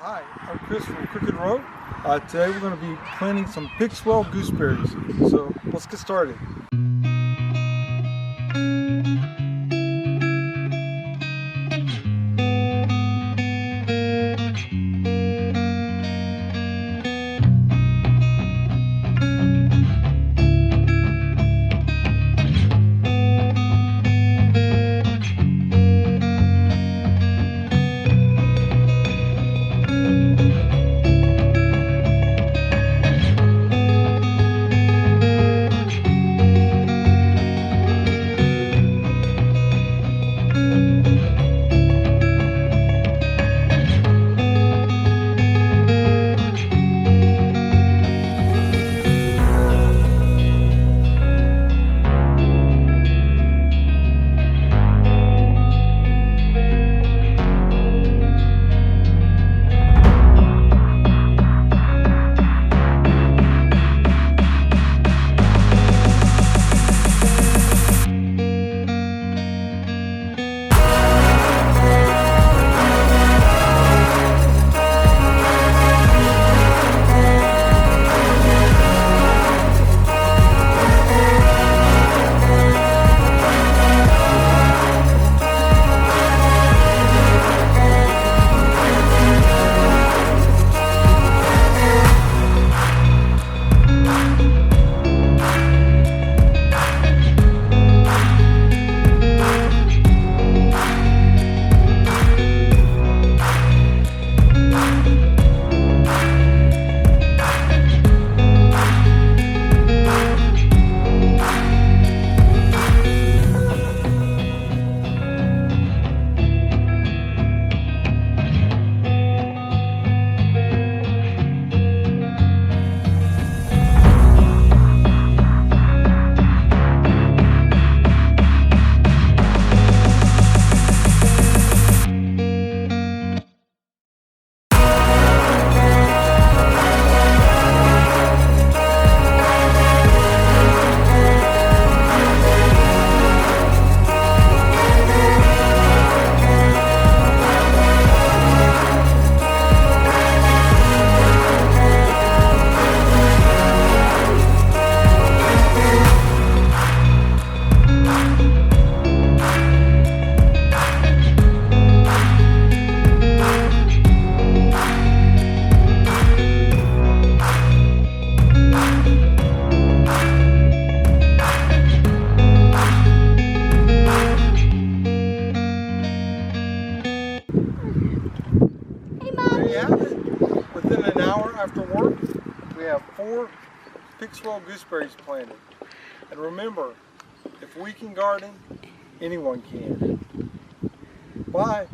Hi, I'm Chris from Crooked Road. Today we're going to be planting some Pixwell gooseberries. So let's get started. Within an hour after work, we have 4 Pixwell gooseberries planted. And remember, if we can garden, anyone can. Bye.